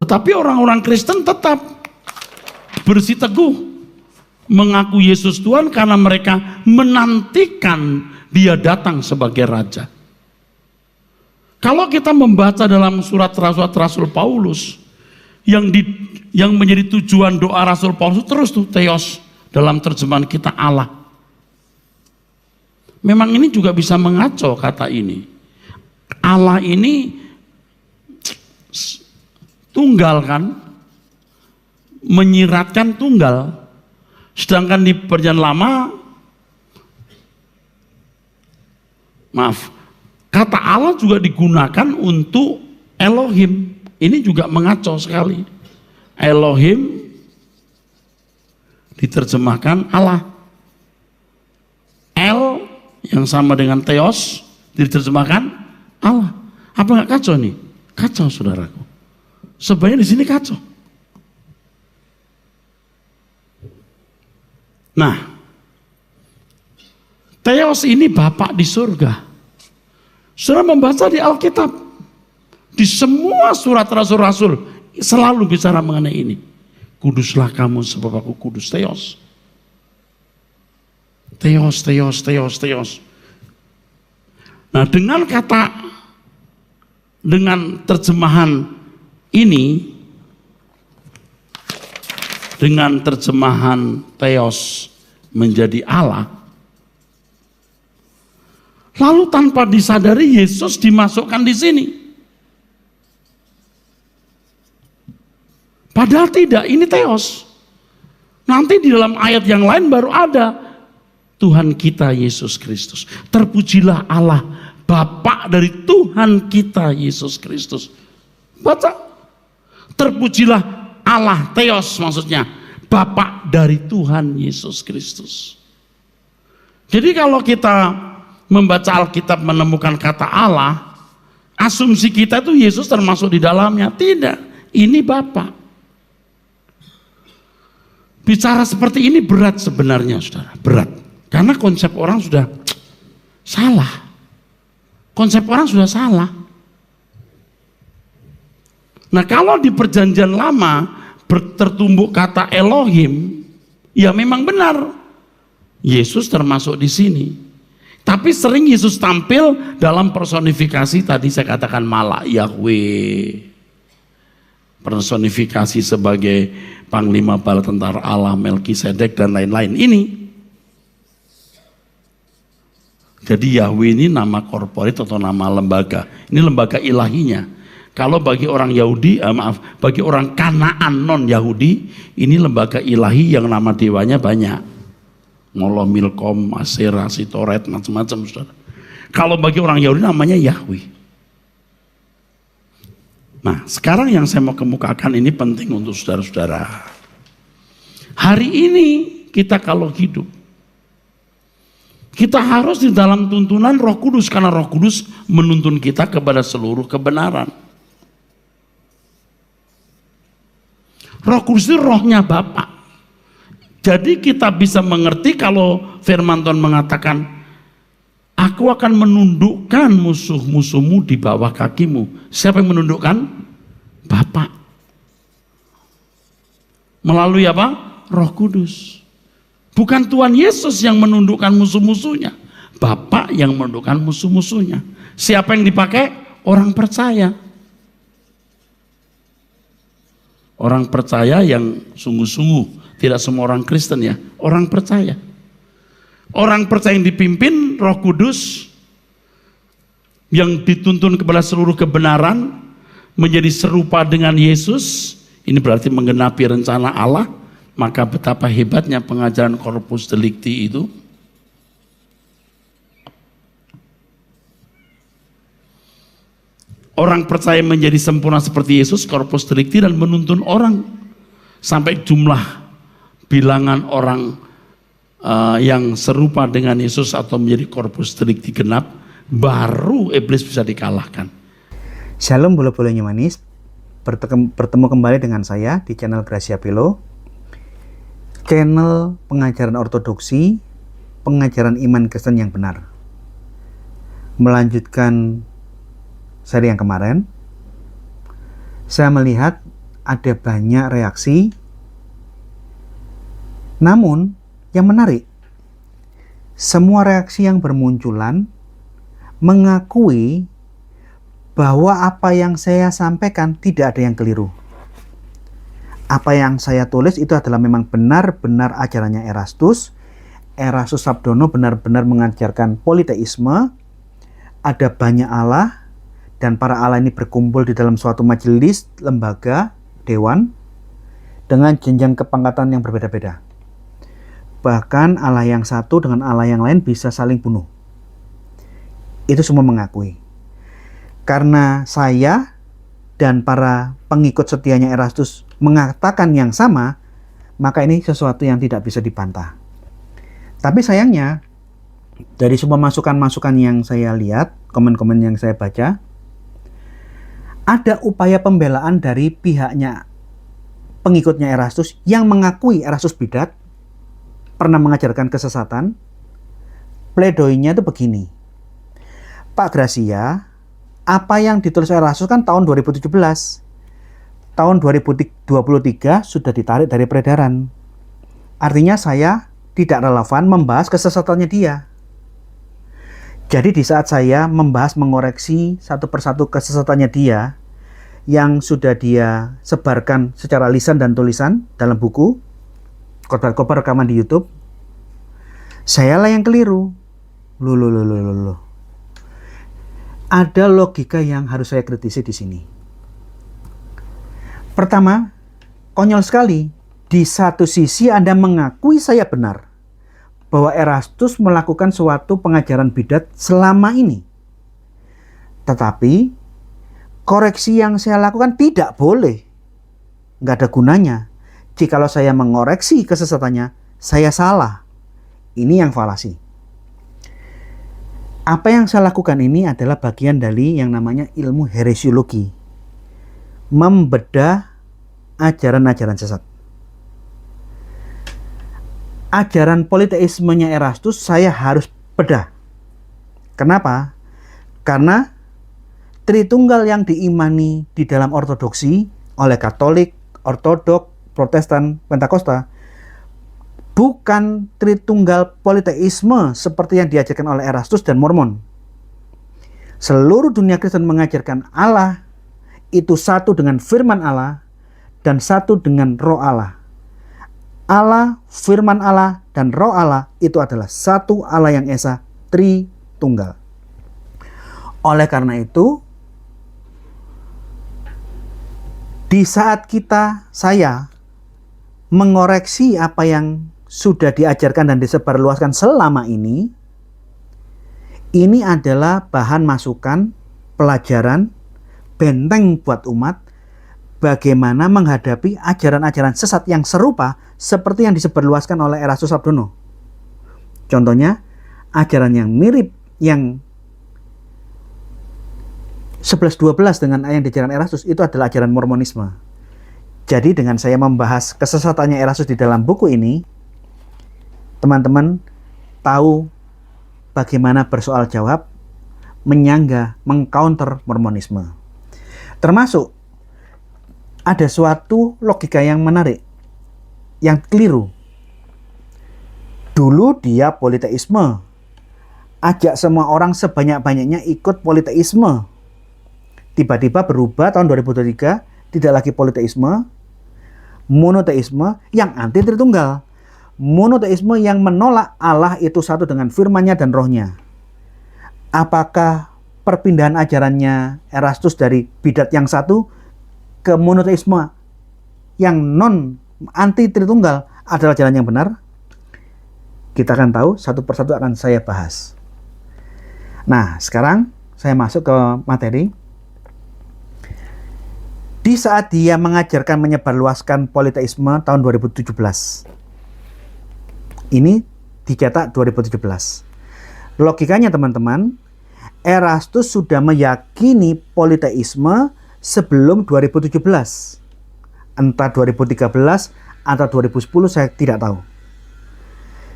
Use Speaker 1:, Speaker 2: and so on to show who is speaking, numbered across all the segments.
Speaker 1: Tetapi orang-orang Kristen tetap bersiteguh mengaku Yesus Tuhan karena mereka menantikan Dia datang sebagai Raja. Kalau kita membaca dalam surat Rasul Paulus, yang menjadi tujuan doa Rasul Paulus terus tuh Theos, dalam terjemahan kita Allah. Memang ini juga bisa mengaco kata ini. Allah ini tunggal kan, menyiratkan tunggal. Sedangkan di Perjanjian Lama, kata Allah juga digunakan untuk Elohim. Ini juga mengacau sekali. Elohim diterjemahkan Allah. El yang sama dengan Theos diterjemahkan Allah. Apa nggak kacau nih? Kacau saudaraku. Sebenarnya di sini kacau. Nah, Theos ini Bapak di surga. Saudara membaca di Alkitab, di semua surat rasul-rasul selalu bicara mengenai ini. Kuduslah kamu sebab aku kudus. Theos. Theos, Theos, Theos, Theos. Nah, dengan terjemahan ini, dengan terjemahan Theos menjadi Allah, lalu tanpa disadari Yesus dimasukkan di sini. Padahal tidak, ini Theos. Nanti di dalam ayat yang lain baru ada Tuhan kita Yesus Kristus. Terpujilah Allah, Bapa dari Tuhan kita Yesus Kristus. Baca. Terpujilah Allah, Theos maksudnya, Bapa dari Tuhan Yesus Kristus. Jadi kalau kita membaca Alkitab menemukan kata Allah, asumsi kita itu Yesus termasuk di dalamnya. Tidak, ini Bapa. Bicara seperti ini berat sebenarnya, saudara, berat. Karena konsep orang sudah salah. Konsep orang sudah salah. Nah, kalau di Perjanjian Lama tertumbuk kata Elohim, ya memang benar. Yesus termasuk di sini. Tapi sering Yesus tampil dalam personifikasi, tadi saya katakan Malak Yahweh. Personifikasi sebagai Panglima Bala Tentara Allah, Melkisedek dan lain-lain ini. Jadi Yahweh ini nama korporat atau nama lembaga. Ini lembaga ilahinya. Kalau bagi orang Yahudi, bagi orang Kanaan non-Yahudi, ini lembaga ilahi yang nama dewanya banyak. Moloch, Milkom, Asera, Sitoret, macam-macam, saudara. Kalau bagi orang Yahudi namanya Yahweh. Nah, sekarang yang saya mau kemukakan ini penting untuk saudara-saudara. Hari ini kita kalau hidup, kita harus di dalam tuntunan Roh Kudus, karena Roh Kudus menuntun kita kepada seluruh kebenaran. Roh Kudus itu rohnya Bapa. Jadi kita bisa mengerti kalau firman Tuhan mengatakan, aku akan menundukkan musuh-musuhmu di bawah kakimu. Siapa yang menundukkan? Bapa. Melalui apa? Roh Kudus. Bukan Tuhan Yesus yang menundukkan musuh-musuhnya. Bapa yang menundukkan musuh-musuhnya. Siapa yang dipakai? Orang percaya. Orang percaya yang sungguh-sungguh. Tidak semua orang Kristen ya. Orang percaya. Orang percaya yang dipimpin Roh Kudus, yang dituntun kepada seluruh kebenaran, menjadi serupa dengan Yesus. Ini berarti menggenapi rencana Allah. Maka betapa hebatnya pengajaran Corpus Delicti itu. Orang percaya menjadi sempurna seperti Yesus, Corpus Delicti, dan menuntun orang sampai jumlah bilangan orang yang serupa dengan Yesus atau menjadi Corpus Delicti genap, baru iblis bisa dikalahkan.
Speaker 2: Shalom bolo-bolonya manis, bertemu kembali dengan saya di channel Gracia Pelo, channel pengajaran ortodoksi, pengajaran iman Kristen yang benar. Melanjutkan seri yang kemarin, saya melihat ada banyak reaksi. Namun yang menarik, semua reaksi yang bermunculan mengakui bahwa apa yang saya sampaikan tidak ada yang keliru. Apa yang saya tulis itu adalah memang benar-benar ajarannya Erastus. Erastus Sabdono benar-benar mengajarkan politeisme, ada banyak Allah, dan para Allah ini berkumpul di dalam suatu majelis, lembaga, dewan, dengan jenjang kepangkatan yang berbeda-beda. Bahkan Allah yang satu dengan Allah yang lain bisa saling bunuh. Itu semua mengakui. Karena saya dan para pengikut setianya Erastus mengatakan yang sama, maka ini sesuatu yang tidak bisa dibantah. Tapi sayangnya, dari semua masukan-masukan yang saya lihat, komen-komen yang saya baca, ada upaya pembelaan dari pihaknya pengikutnya Erastus yang mengakui Erastus bidat, pernah mengajarkan kesesatan. Pledoinya itu begini, Pak Gracia, apa yang ditulis Erastus kan tahun 2017. Tahun 2023 sudah ditarik dari peredaran. Artinya saya tidak relevan membahas kesesatannya dia. Jadi di saat saya membahas, mengoreksi satu persatu kesesatannya dia yang sudah dia sebarkan secara lisan dan tulisan dalam buku, khotbah rekaman di YouTube, saya lah yang keliru. Loh. Ada logika yang harus saya kritisi di sini. Pertama, konyol sekali. Di satu sisi Anda mengakui saya benar bahwa Erastus melakukan suatu pengajaran bidat selama ini. Tetapi koreksi yang saya lakukan tidak boleh. Nggak ada gunanya. Jikalau saya mengoreksi kesesatannya, saya salah. Ini yang falasi. Apa yang saya lakukan ini adalah bagian dari yang namanya ilmu heresiologi. Membedah ajaran-ajaran sesat. Ajaran politeismenya Erastus saya harus bedah. Kenapa? Karena Tritunggal yang diimani di dalam ortodoksi oleh Katolik, Ortodok, Protestan, Pentakosta bukan Tritunggal politeisme seperti yang diajarkan oleh Erastus dan Mormon. Seluruh dunia Kristen mengajarkan Allah itu satu dengan firman Allah dan satu dengan roh Allah. Allah, firman Allah, dan roh Allah itu adalah satu Allah yang esa, Tritunggal. Oleh karena itu, di saat saya mengoreksi apa yang sudah diajarkan dan disebarluaskan selama ini adalah bahan masukan, pelajaran, benteng buat umat, bagaimana menghadapi ajaran-ajaran sesat yang serupa seperti yang disebarluaskan oleh Erastus Sabdono. Contohnya, ajaran yang mirip yang 11-12 dengan yang diajarkan Erastus itu adalah ajaran Mormonisme. Jadi dengan saya membahas kesesatannya Erastus di dalam buku ini, teman-teman tahu bagaimana bersoal jawab, menyanggah, mengcounter Mormonisme. Termasuk ada suatu logika yang menarik, yang keliru. Dulu dia politeisme, ajak semua orang sebanyak-banyaknya ikut politeisme. Tiba-tiba berubah tahun 2023, tidak lagi politeisme, monoteisme yang anti Tritunggal. Monoteisme yang menolak Allah itu satu dengan firman-Nya dan rohnya. Apakah perpindahan ajarannya Erastus dari bidat yang satu ke monoteisme yang non anti Tritunggal adalah jalan yang benar? Kita akan tahu, satu persatu akan saya bahas. Nah, sekarang saya masuk ke materi. Di saat dia mengajarkan menyebarluaskan politeisme tahun 2017. Ini dicetak 2017. Logikanya teman-teman, Erastus sudah meyakini politeisme sebelum 2017. Entah 2013 atau 2010 saya tidak tahu.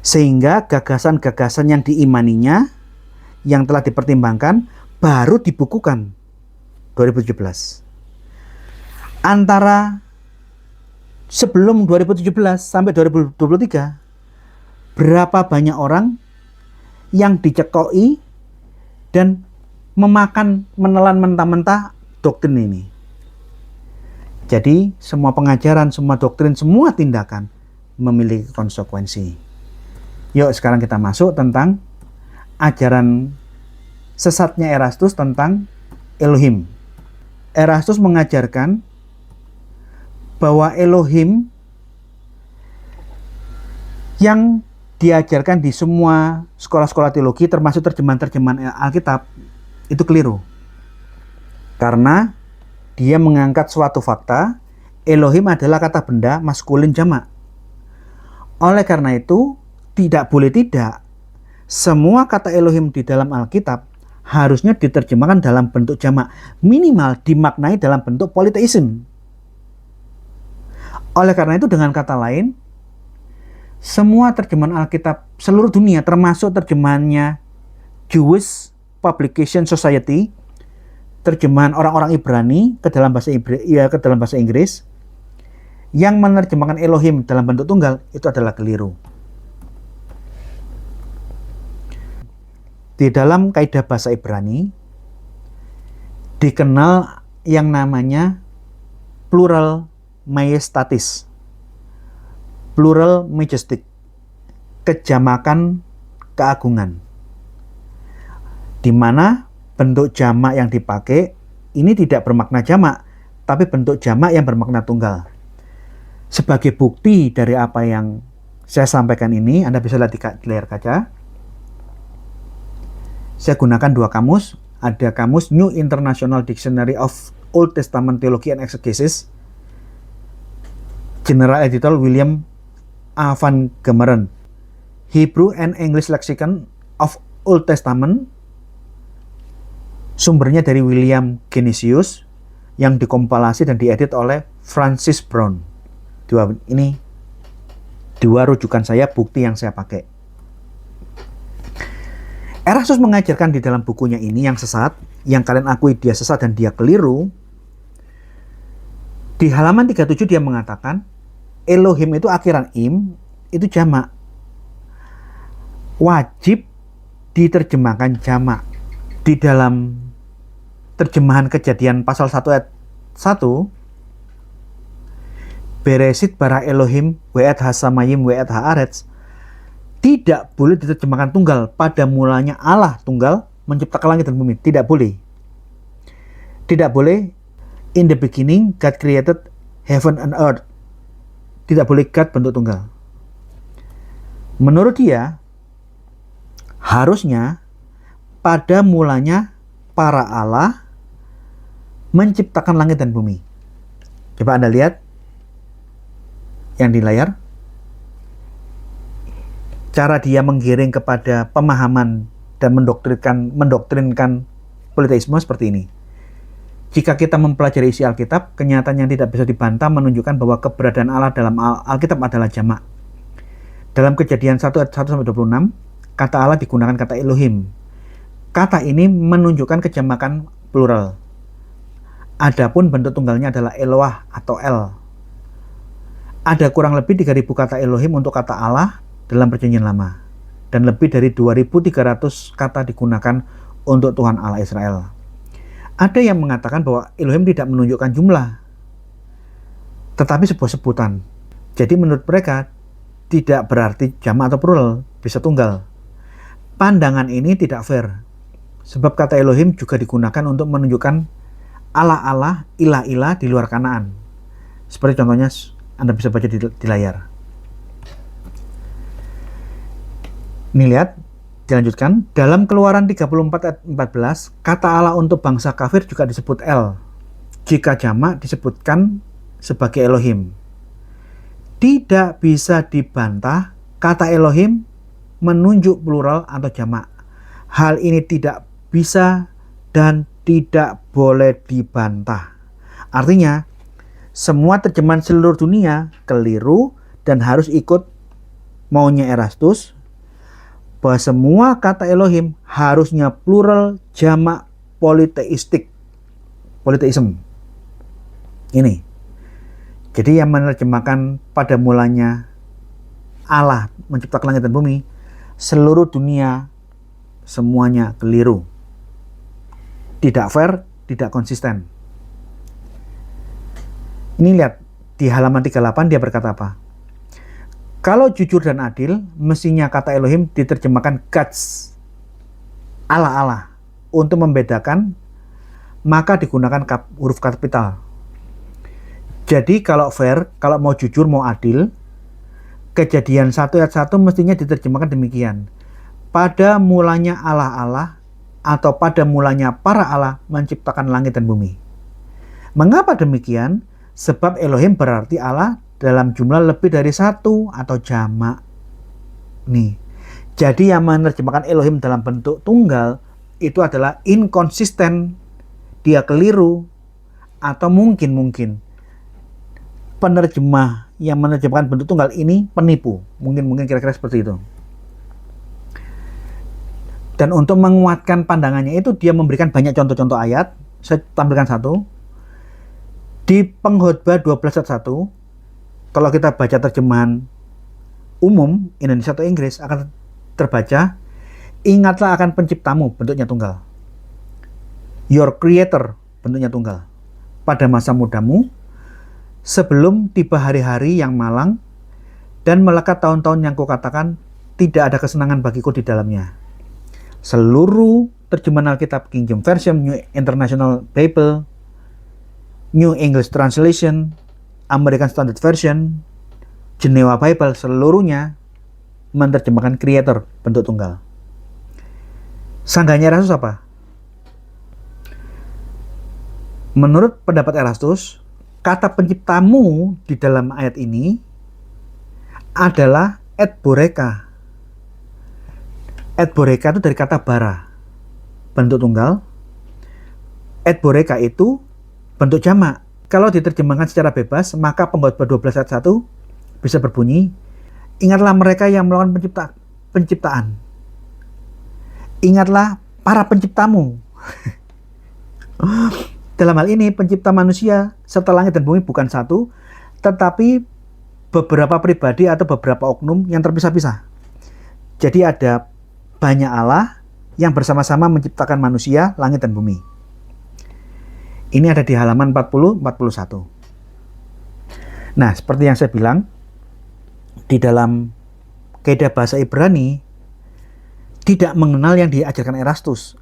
Speaker 2: Sehingga gagasan-gagasan yang diimaninya, yang telah dipertimbangkan, baru dibukukan 2017. Antara sebelum 2017 sampai 2023, berapa banyak orang yang dicekoi dan menelan mentah-mentah doktrin ini. Jadi semua pengajaran, semua doktrin, semua tindakan memiliki konsekuensi. Yuk sekarang kita masuk tentang ajaran sesatnya Erastus tentang Elohim. Erastus mengajarkan bahwa Elohim yang diajarkan di semua sekolah-sekolah teologi termasuk terjemahan-terjemahan Alkitab itu keliru. Karena dia mengangkat suatu fakta, Elohim adalah kata benda maskulin jamak. Oleh karena itu, tidak boleh tidak, semua kata Elohim di dalam Alkitab harusnya diterjemahkan dalam bentuk jamak, minimal dimaknai dalam bentuk politeisme. Oleh karena itu, dengan kata lain, semua terjemahan Alkitab seluruh dunia, termasuk terjemahannya Jewish Publication Society, terjemahan orang-orang Ibrani ke dalam bahasa Inggris, yang menerjemahkan Elohim dalam bentuk tunggal, itu adalah keliru. Di dalam kaidah bahasa Ibrani dikenal yang namanya plural majestatis, plural majestic, kejamakan keagungan, di mana bentuk jamak yang dipakai ini tidak bermakna jamak, tapi bentuk jamak yang bermakna tunggal. Sebagai bukti dari apa yang saya sampaikan ini, Anda bisa lihat di layar kaca. Saya gunakan dua kamus. Ada kamus New International Dictionary of Old Testament Theology and Exegesis, General Editor William A. van Gemeren, Hebrew and English Lexicon of Old Testament, sumbernya dari William Genesius, yang dikompilasi dan diedit oleh Francis Brown. Ini dua rujukan saya, bukti yang saya pakai. Erastus mengajarkan di dalam bukunya ini yang sesat, yang kalian akui dia sesat dan dia keliru. Di halaman 37 dia mengatakan Elohim itu akhiran im, itu jamak. Wajib diterjemahkan jamak. Di dalam terjemahan Kejadian pasal 1 ayat 1, Beresit bara Elohim we'et hasamayim we'et haaretz, tidak boleh diterjemahkan tunggal. Pada mulanya Allah tunggal menciptakan langit dan bumi. Tidak boleh. Tidak boleh in the beginning God created heaven and earth. Tidak boleh God bentuk tunggal. Menurut dia, harusnya pada mulanya para Allah menciptakan langit dan bumi. Coba Anda lihat yang di layar. Cara dia menggiring kepada pemahaman dan mendoktrinkan politeisme seperti ini. Jika kita mempelajari isi Alkitab, kenyataan yang tidak bisa dibantah menunjukkan bahwa keberadaan Allah dalam Alkitab adalah jamak. Dalam Kejadian 1 ayat 1-26, kata Allah digunakan kata Elohim. Kata ini menunjukkan kejamakan plural. Adapun bentuk tunggalnya adalah Eloah atau El. Ada kurang lebih 3.000 kata Elohim untuk kata Allah dalam Perjanjian Lama, dan lebih dari 2.300 kata digunakan untuk Tuhan Allah Israel. Ada yang mengatakan bahwa Elohim tidak menunjukkan jumlah, tetapi sebuah sebutan. Jadi menurut mereka tidak berarti jamak atau plural, bisa tunggal. Pandangan ini tidak fair, sebab kata Elohim juga digunakan untuk menunjukkan Allah-Allah, ilah-ilah di luar Kanaan. Seperti contohnya Anda bisa baca di layar. Ini lihat, dilanjutkan. Dalam Keluaran 34 ayat 14, kata Allah untuk bangsa kafir juga disebut El. Jika jamak disebutkan sebagai Elohim. Tidak bisa dibantah kata Elohim menunjuk plural atau jamak. Hal ini tidak bisa dan tidak boleh dibantah. Artinya, semua terjemahan seluruh dunia keliru dan harus ikut maunya Erastus, bahwa semua kata Elohim harusnya plural, jamak, politeistik. Politeisme. Ini. Jadi yang menerjemahkan pada mulanya Allah menciptakan langit dan bumi, seluruh dunia semuanya keliru. Tidak fair, tidak konsisten. Ini lihat di halaman 38 dia berkata apa? Kalau jujur dan adil, mestinya kata Elohim diterjemahkan Gods, Allah. Untuk membedakan, maka digunakan huruf kapital. Jadi kalau fair, kalau mau jujur, mau adil, Kejadian 1 ayat 1 mestinya diterjemahkan demikian. Pada mulanya Allah atau pada mulanya para Allah menciptakan langit dan bumi. Mengapa demikian? Sebab Elohim berarti Allah dalam jumlah lebih dari satu atau jamak. Nih, jadi yang menerjemahkan Elohim dalam bentuk tunggal itu adalah inkonsisten, dia keliru, atau mungkin penerjemah yang menerjemahkan bentuk tunggal ini penipu. Mungkin kira-kira seperti itu. Dan untuk menguatkan pandangannya itu dia memberikan banyak contoh-contoh ayat. Saya tampilkan satu. Di Pengkhotbah 12 ayat 1, kalau kita baca terjemahan umum Indonesia atau Inggris akan terbaca, ingatlah akan penciptamu, bentuknya tunggal. Your creator, bentuknya tunggal. Pada masa mudamu, sebelum tiba hari-hari yang malang dan melekat tahun-tahun yang kukatakan tidak ada kesenangan bagiku di dalamnya. Seluruh terjemahan Alkitab, King James Version, New International Bible, New English Translation, American Standard Version, Geneva Bible, seluruhnya menerjemahkan creator, bentuk tunggal. Sanggahnya Erastus apa? Menurut pendapat Erastus, kata penciptamu di dalam ayat ini adalah et boreka. Et boreka itu dari kata bara, bentuk tunggal. Et boreka itu bentuk jamak. Kalau diterjemahkan secara bebas, maka Pengkhotbah 12 ayat 1 bisa berbunyi, ingatlah mereka yang melakukan penciptaan. Ingatlah para penciptamu. Dalam hal ini, pencipta manusia serta langit dan bumi bukan satu, tetapi beberapa pribadi atau beberapa oknum yang terpisah-pisah. Jadi ada banyak Allah yang bersama-sama menciptakan manusia, langit dan bumi. Ini ada di halaman 40-41. Nah, seperti yang saya bilang, di dalam kaidah bahasa Ibrani tidak mengenal yang diajarkan Erastus.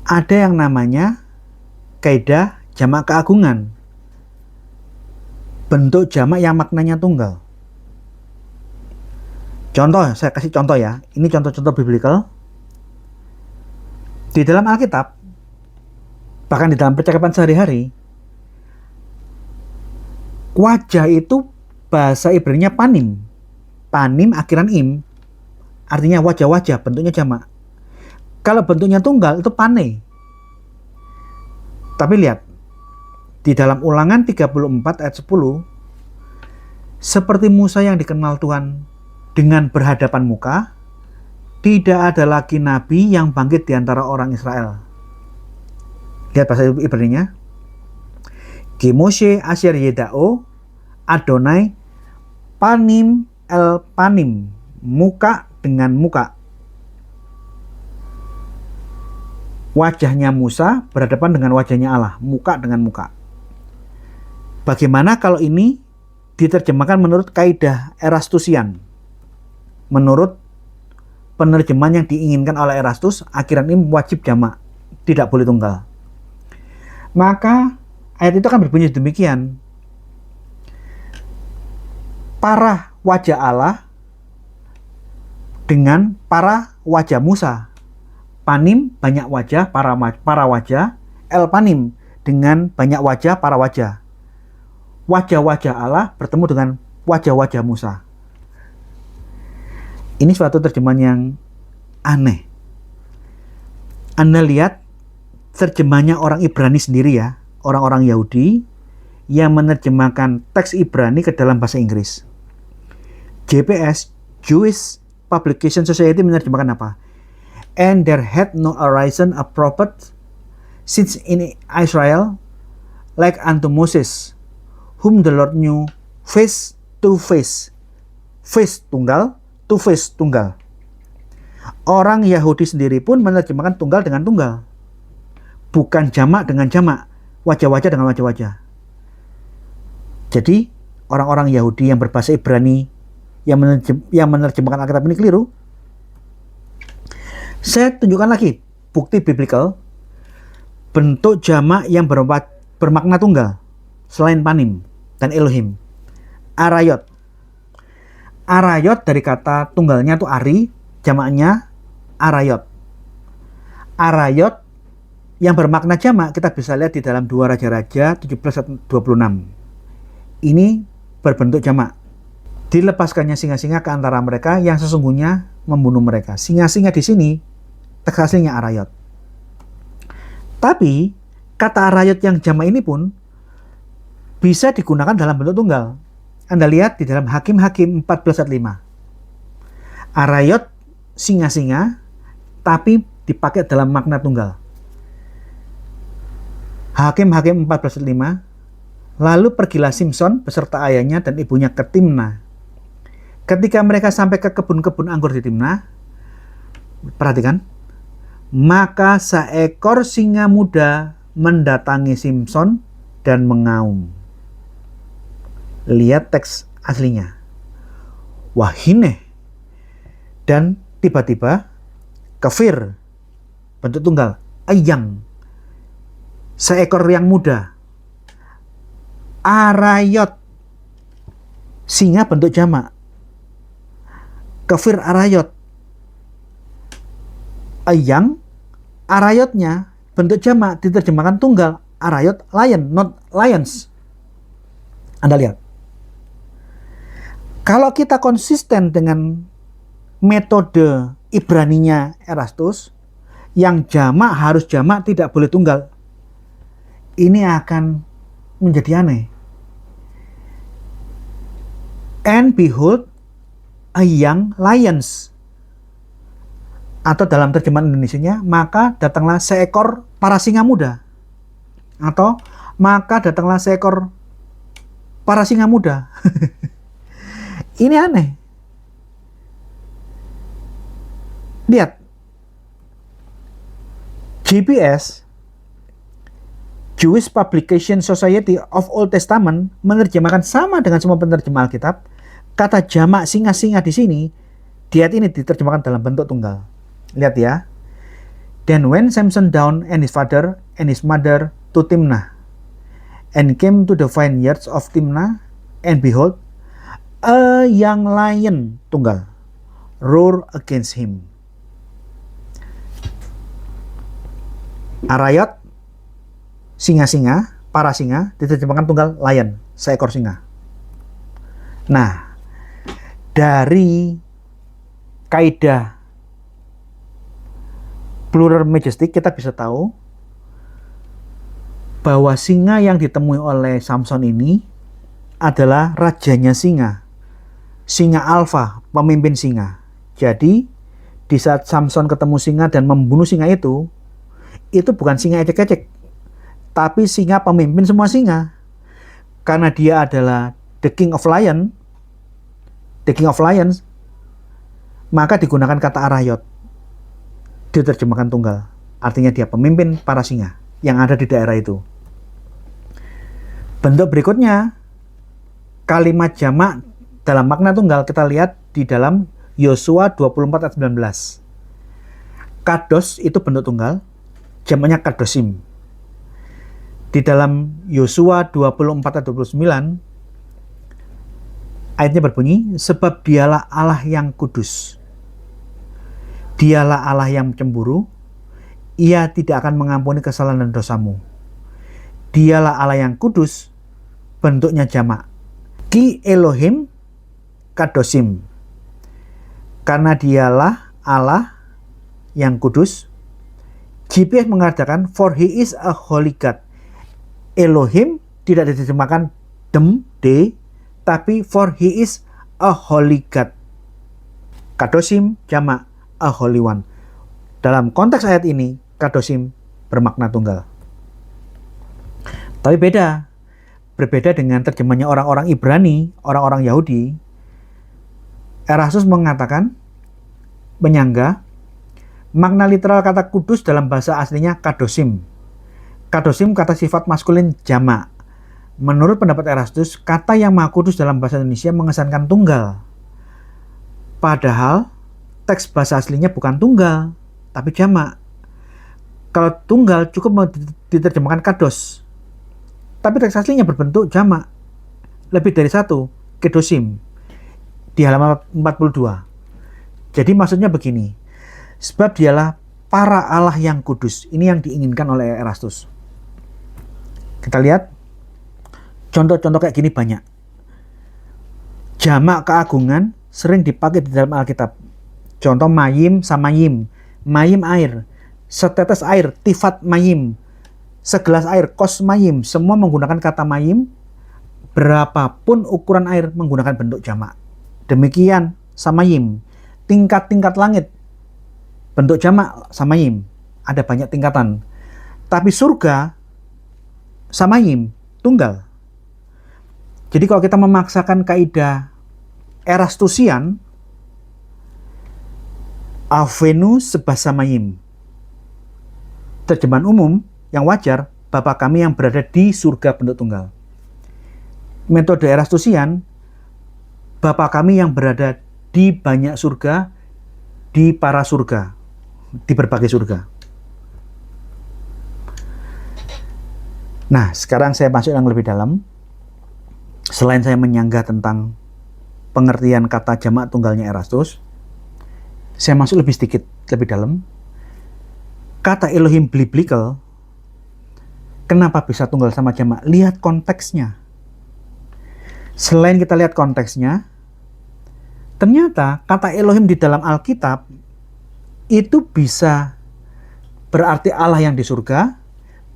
Speaker 2: Ada yang namanya kaidah jamak keagungan. Bentuk jamak yang maknanya tunggal. Contoh, saya kasih contoh ya. Ini contoh-contoh biblical. Di dalam Alkitab, bahkan di dalam percakapan sehari-hari, wajah itu bahasa Ibrani-nya panim. Panim akhiran im. Artinya wajah-wajah, bentuknya jamak. Kalau bentuknya tunggal itu pane. Tapi lihat, di dalam Ulangan 34 ayat 10, seperti Musa yang dikenal Tuhan dengan berhadapan muka, tidak ada lagi nabi yang bangkit di antara orang Israel. Lihat bahasa Ibrani-nya. Moshe asher yedao Adonai panim el panim, muka dengan muka. Wajahnya Musa berhadapan dengan wajahnya Allah, muka dengan muka. Bagaimana kalau ini diterjemahkan menurut kaidah Erastusian? Menurut penerjemahan yang diinginkan oleh Erastus, akhiran ini wajib jamak, tidak boleh tunggal. Maka ayat itu akan berbunyi demikian. Para wajah Allah dengan para wajah Musa. Panim banyak wajah, para wajah. El panim dengan banyak wajah, para wajah. Wajah-wajah Allah bertemu dengan wajah-wajah Musa. Ini suatu terjemahan yang aneh. Anda lihat terjemahnya orang Ibrani sendiri ya, orang-orang Yahudi yang menerjemahkan teks Ibrani ke dalam bahasa Inggris. JPS, Jewish Publication Society, menerjemahkan apa? And there had no arisen a prophet since in Israel like unto Moses, whom the Lord knew face to face. Face tunggal, to face tunggal. Orang Yahudi sendiri pun menerjemahkan tunggal dengan tunggal. Bukan jamak dengan jamak, wajah-wajah dengan wajah-wajah. Jadi orang-orang Yahudi yang berbahasa Ibrani yang menerjemahkan Alkitab ini keliru. Saya tunjukkan lagi bukti biblical bentuk jamak yang bermakna tunggal selain panim dan Elohim. Arayot. Arayot dari kata tunggalnya itu ari, jamaknya arayot. Arayot yang bermakna jamak kita bisa lihat di dalam 2 Raja-Raja 17:26. Ini berbentuk jamak. Dilepaskannya singa-singa ke antara mereka yang sesungguhnya membunuh mereka. Singa-singa di sini teks aslinya arayot. Tapi kata arayot yang jamak ini pun bisa digunakan dalam bentuk tunggal. Anda lihat di dalam Hakim-Hakim 14:5. Arayot singa-singa tapi dipakai dalam makna tunggal. Hakim-Hakim 14:5. Lalu pergilah Simson beserta ayahnya dan ibunya ke Timna. Ketika mereka sampai ke kebun-kebun anggur di Timna, perhatikan, maka seekor singa muda mendatangi Simson dan mengaum. Lihat teks aslinya. Wahine. Dan tiba-tiba kefir, bentuk tunggal, ayang, seekor yang muda. Arayot, singa bentuk jamak. Kefir arayot. Ayang, arayotnya bentuk jamak diterjemahkan tunggal. Arayot, lion, not lions. Anda lihat. Kalau kita konsisten dengan metode Ibraninya Erastus, yang jamak harus jamak, tidak boleh tunggal, ini akan menjadi aneh. And behold, a young lions. Atau dalam terjemahan Indonesianya, maka datanglah seekor para singa muda. Atau maka datanglah seekor para singa muda. Ini aneh. Lihat. JPS, Jewish Publication Society of Old Testament, menerjemahkan sama dengan semua penerjemah Alkitab. Kata jamak singa-singa di sini, di ayat ini diterjemahkan dalam bentuk tunggal. Lihat ya. Then when Samson down and his father and his mother to Timnah, and came to the vineyards of Timnah, and behold, a young lion, tunggal, roar against him. Arayot, singa-singa, para singa, diterjemahkan tunggal, lion, seekor singa. Nah, dari kaidah plural majestic kita bisa tahu bahwa singa yang ditemui oleh Samson ini adalah rajanya singa. Singa alfa, pemimpin singa. Jadi, di saat Samson ketemu singa dan membunuh singa itu bukan singa ecek-ecek, tapi singa pemimpin semua singa. Karena dia adalah the king of lion, the king of lions, maka digunakan kata arayot, diterjemahkan tunggal. Artinya dia pemimpin para singa yang ada di daerah itu. Bentuk berikutnya, kalimat jamak dalam makna tunggal kita lihat di dalam Yosua 24 ayat 19. Kados itu bentuk tunggal, jamaknya kadosim. Di dalam Yosua 24 ayat 29, ayatnya berbunyi, sebab dialah Allah yang kudus. Dialah Allah yang cemburu, ia tidak akan mengampuni kesalahan dan dosamu. Dialah Allah yang kudus, bentuknya jamak. Ki Elohim kadosim. Karena dialah Allah yang kudus. GPS mengatakan, for he is a holy God. Elohim tidak diterjemahkan de, tapi for he is a holy God. Kadosim jamak, a holy one. Dalam konteks ayat ini, kadosim bermakna tunggal. Tapi beda. berbeda dengan terjemahnya orang-orang Ibrani, orang-orang Yahudi. Erastus mengatakan, menyangga, makna literal kata kudus dalam bahasa aslinya kadosim. Kadosim kata sifat maskulin jamak. Menurut pendapat Erastus, kata yang maha kudus dalam bahasa Indonesia mengesankan tunggal. Padahal teks bahasa aslinya bukan tunggal, tapi jamak. Kalau tunggal cukup diterjemahkan kados. Tapi teks aslinya berbentuk jamak. Lebih dari satu, kedosim. Di halaman 42. Jadi maksudnya begini. Sebab dialah para Allah yang kudus. Ini yang diinginkan oleh Erastus. Kita lihat. Contoh-contoh kayak gini banyak. Jamak keagungan sering dipakai di dalam Alkitab. Contoh mayim sama yim. Mayim air. Setetes air, tifat mayim. Segelas air, kos mayim. Semua menggunakan kata mayim. Berapapun ukuran air menggunakan bentuk jamak. Demikian samayim. Tingkat-tingkat langit. Bentuk jamak samayim. Ada banyak tingkatan. Tapi surga samayim. Tunggal. Jadi kalau kita memaksakan kaidah Erastusian, Avenu sebasamayim. Terjemahan umum yang wajar, Bapa kami yang berada di surga bentuk tunggal. Metode Erastusian, Bapa kami yang berada di banyak surga, di para surga, di berbagai surga. Nah, sekarang saya masuk yang lebih dalam. Selain saya menyanggah tentang pengertian kata jamak tunggalnya Erastus, saya masuk lebih dalam. Kata Elohim biblical, kenapa bisa tunggal sama jamak? Lihat konteksnya. Selain kita lihat konteksnya, ternyata kata Elohim di dalam Alkitab itu bisa berarti Allah yang di surga,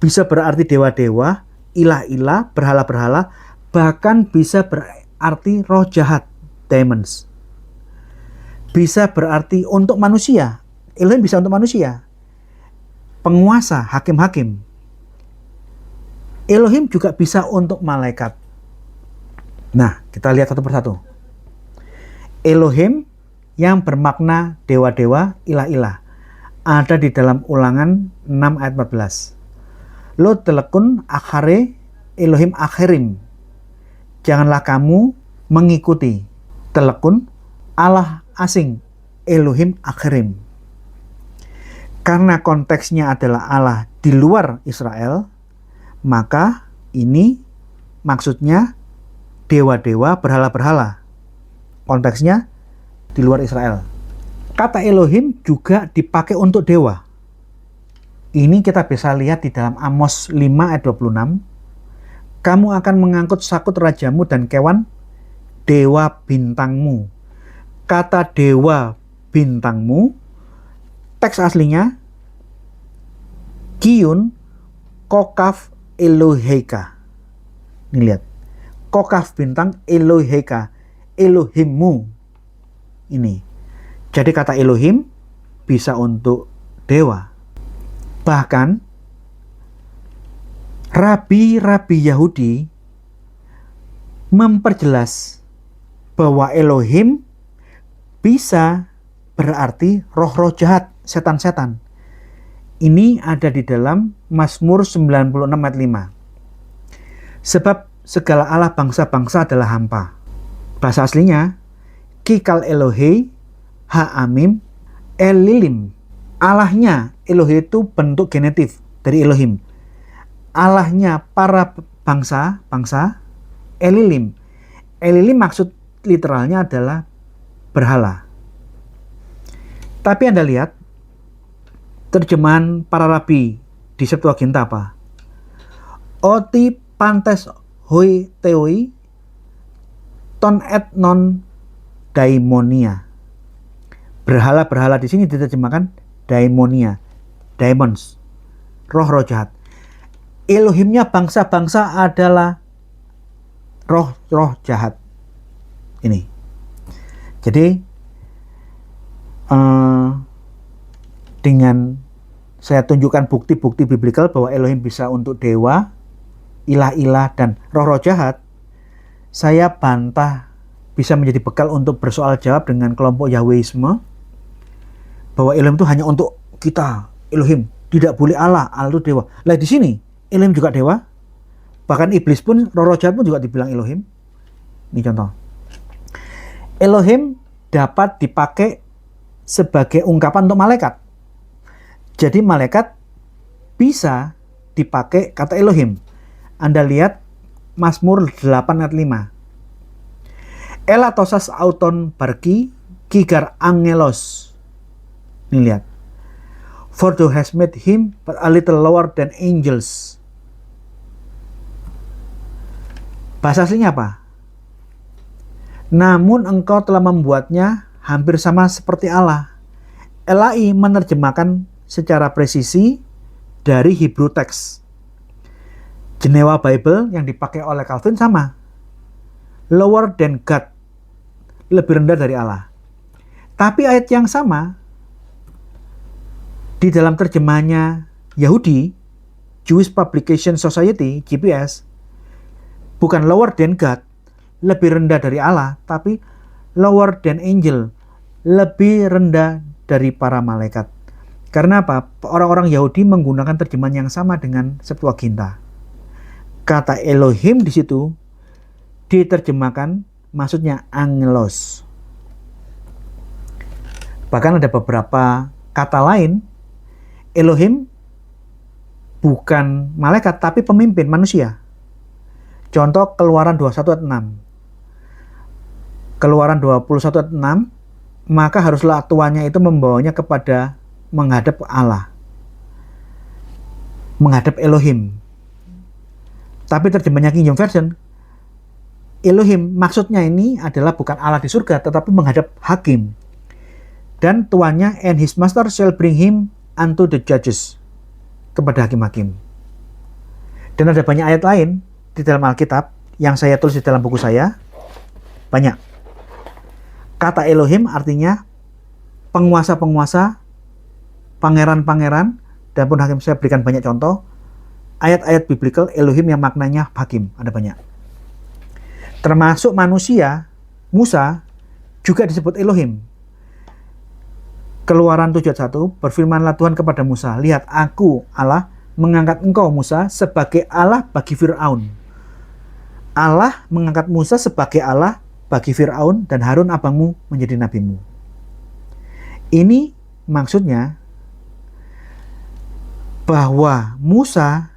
Speaker 2: bisa berarti dewa-dewa, ilah-ilah, berhala-berhala, bahkan bisa berarti roh jahat, demons. Bisa berarti untuk manusia. Elohim bisa untuk manusia. Penguasa, hakim-hakim. Elohim juga bisa untuk malaikat. Nah, kita lihat satu persatu. Elohim yang bermakna dewa-dewa, ilah-ilah. Ada di dalam Ulangan 6 ayat 14. Lo telekun akhare Elohim akhirim. Janganlah kamu mengikuti telekun Allah asing Elohim akhirim. Karena konteksnya adalah Allah di luar Israel, maka ini maksudnya dewa-dewa, berhala-berhala. Konteksnya di luar Israel. Kata Elohim juga dipakai untuk dewa. Ini kita bisa lihat di dalam Amos 5 ayat 26. Kamu akan mengangkut sakut rajamu dan kewan dewa bintangmu. Kata dewa bintangmu, teks aslinya Kiyun Kokaf Eloheka. Ini lihat. Kokaf bintang Eloheka. Elohimmu. Ini. Jadi kata Elohim bisa untuk dewa. Bahkan rabi-rabi Yahudi memperjelas bahwa Elohim bisa berarti roh-roh jahat, setan-setan. Ini ada di dalam Mazmur 96 ayat 5. Sebab segala Allah bangsa-bangsa adalah hampa. Bahasa aslinya, Kikal Elohe Ha'amim Elilim. Allahnya, Elohe itu bentuk genetif dari Elohim. Allahnya para bangsa, Elilim. Elilim maksud literalnya adalah berhala. Tapi Anda lihat, terjemahan para rabi di Septuaginta apa? Oti pantes hoi teoi ton et non daimonia. Berhala-berhala di sini diterjemahkan daimonia, demons, roh-roh jahat. Elohimnya bangsa-bangsa adalah roh-roh jahat. Ini. Jadi dengan saya tunjukkan bukti-bukti biblikal bahwa Elohim bisa untuk dewa, ilah-ilah dan roh-roh jahat, saya bantah bisa menjadi bekal untuk bersoal jawab dengan kelompok Yahweisme bahwa Elohim itu hanya untuk kita, Elohim, tidak boleh Allah, Allah itu dewa. Lah di sini Elohim juga dewa. Bahkan iblis pun, roh-roh jahat pun juga dibilang Elohim. Ini contoh. Elohim dapat dipakai sebagai ungkapan untuk malaikat. Jadi malaikat bisa dipakai kata Elohim. Anda lihat Mazmur 8 ayat 5. Elatosas auton barki gigar angelos. Ini lihat. For thou hast made him but a little lower than angels. Bahasa aslinya apa? Namun engkau telah membuatnya hampir sama seperti Allah. Elai menerjemahkan secara presisi dari Hebrew text. Geneva Bible yang dipakai oleh Calvin sama. Lower than God. Lebih rendah dari Allah. Tapi ayat yang sama di dalam terjemahannya Yahudi, Jewish Publication Society, JPS, bukan lower than God, lebih rendah dari Allah, tapi lower than angel, lebih rendah dari para malaikat. Karena apa? Orang-orang Yahudi menggunakan terjemahan yang sama dengan Septuaginta. Kata Elohim di situ diterjemahkan maksudnya angelos. Bahkan ada beberapa kata lain, Elohim bukan malaikat tapi pemimpin manusia. Contoh Keluaran 21 ayat 6. Keluaran 21 ayat 6, maka haruslah tuannya itu membawanya kepada menghadap Allah. Menghadap Elohim. Tapi terjemahnya King James Version, Elohim maksudnya ini adalah bukan Allah di surga tetapi menghadap hakim. Dan tuannya, and his master shall bring him unto the judges, kepada hakim-hakim. Dan ada banyak ayat lain di dalam Alkitab yang saya tulis di dalam buku saya. Banyak. Kata Elohim artinya penguasa-penguasa, pangeran-pangeran, dan pun hakim. Saya berikan banyak contoh. Ayat-ayat biblical Elohim yang maknanya hakim. Ada banyak. Termasuk manusia, Musa, juga disebut Elohim. Keluaran 7:1, berfirmanlah Tuhan kepada Musa, lihat aku Allah mengangkat engkau Musa sebagai Allah bagi Fir'aun. Allah mengangkat Musa sebagai Allah bagi Fir'aun dan Harun abangmu menjadi nabimu. Ini maksudnya bahwa Musa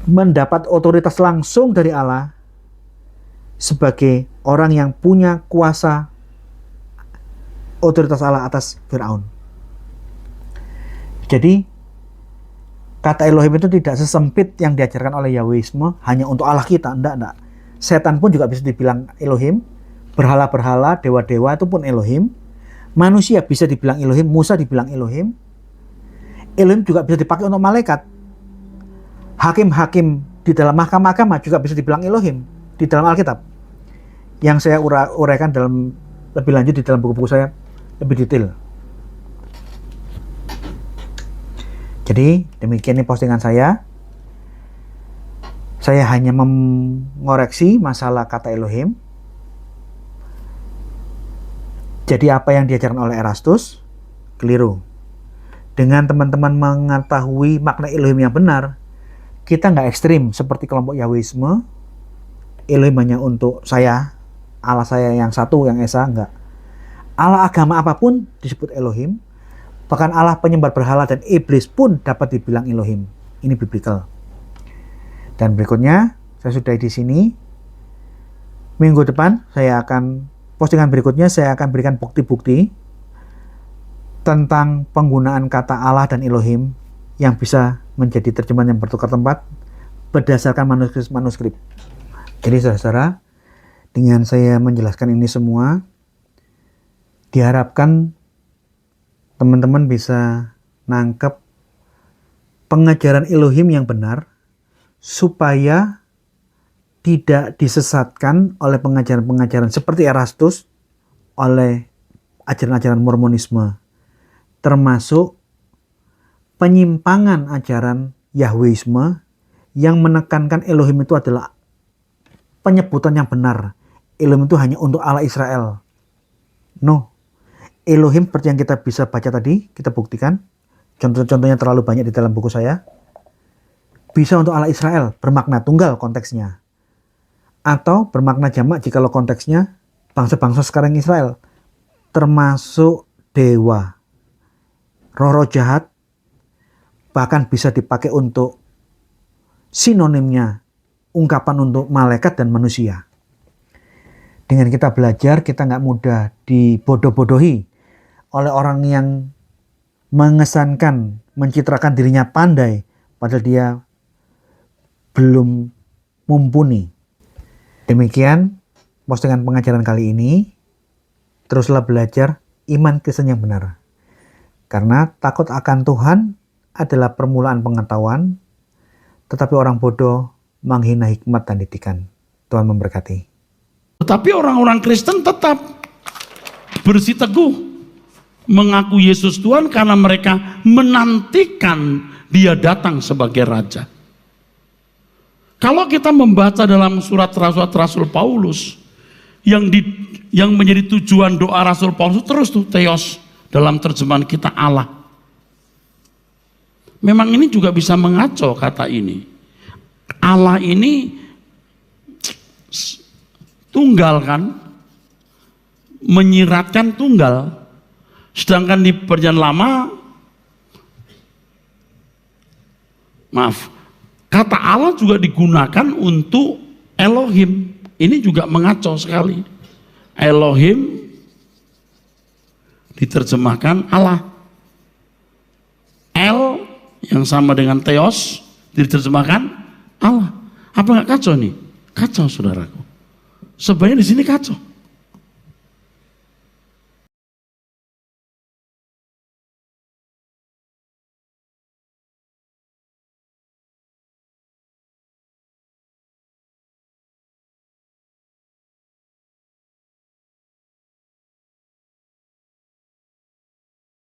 Speaker 2: mendapat otoritas langsung dari Allah sebagai orang yang punya kuasa otoritas Allah atas Fir'aun. Jadi kata Elohim itu tidak sesempit yang diajarkan oleh Yahweisme hanya untuk Allah kita. Enggak. Setan pun juga bisa dibilang Elohim. Berhala-berhala, dewa-dewa itu pun Elohim. Manusia bisa dibilang Elohim. Musa dibilang Elohim. Elohim juga bisa dipakai untuk malaikat. Hakim-hakim di dalam mahkamah agama juga bisa dibilang Elohim di dalam Alkitab. Yang saya uraikan dalam lebih lanjut di dalam buku-buku saya lebih detail. Jadi demikian ini postingan saya. Saya hanya mengoreksi masalah kata Elohim. Jadi apa yang diajarkan oleh Erastus keliru. Dengan teman-teman mengetahui makna Elohim yang benar, kita nggak ekstrim seperti kelompok Yahweisme. Elohim hanya untuk saya, Allah saya yang satu, yang esa, enggak. Allah agama apapun disebut Elohim. Bahkan Allah penyembah berhala dan iblis pun dapat dibilang Elohim. Ini biblical. Dan berikutnya, saya sudahi di sini. Minggu depan, postingan berikutnya saya akan berikan bukti-bukti tentang penggunaan kata Allah dan Elohim yang bisa menjadi terjemahan yang bertukar tempat berdasarkan manuskrip. Jadi saudara-saudara, dengan saya menjelaskan ini semua, diharapkan teman-teman bisa nangkep pengajaran Elohim yang benar supaya tidak disesatkan oleh pengajaran-pengajaran seperti Erastus, oleh ajaran-ajaran Mormonisme, termasuk penyimpangan ajaran Yahweisme yang menekankan Elohim itu adalah penyebutan yang benar. Elohim itu hanya untuk Allah Israel. No. Elohim seperti yang kita bisa baca tadi, kita buktikan. Contoh-contohnya terlalu banyak di dalam buku saya. Bisa untuk Allah Israel, bermakna tunggal konteksnya. Atau bermakna jamak jikalau konteksnya bangsa-bangsa sekarang Israel. Termasuk dewa, roh-roh jahat, bahkan bisa dipakai untuk sinonimnya, ungkapan untuk malaikat dan manusia. Dengan kita belajar, kita nggak mudah dibodoh-bodohi oleh orang yang mengesankan, mencitrakan dirinya pandai, padahal dia belum mumpuni. Demikian postingan pengajaran kali ini. Teruslah belajar iman Kristen yang benar. Karena takut akan Tuhan adalah permulaan pengetahuan, tetapi orang bodoh menghina hikmat dan didikan. Tuhan memberkati.
Speaker 1: Tetapi orang-orang Kristen tetap bersiteguh mengaku Yesus Tuhan karena mereka menantikan Dia datang sebagai Raja. Kalau kita membaca dalam surat Rasul Paulus, yang menjadi tujuan doa Rasul Paulus terus tuh Theos, dalam terjemahan kita Allah. Memang ini juga bisa mengaco kata ini. Allah ini tunggal kan, menyiratkan tunggal. Sedangkan di Perjanjian Lama, kata Allah juga digunakan untuk Elohim. Ini juga mengaco sekali. Elohim diterjemahkan Allah. El yang sama dengan Theos diterjemahkan Allah. Apa nggak kacau nih? Kacau saudaraku. Sebenarnya di sini kacau.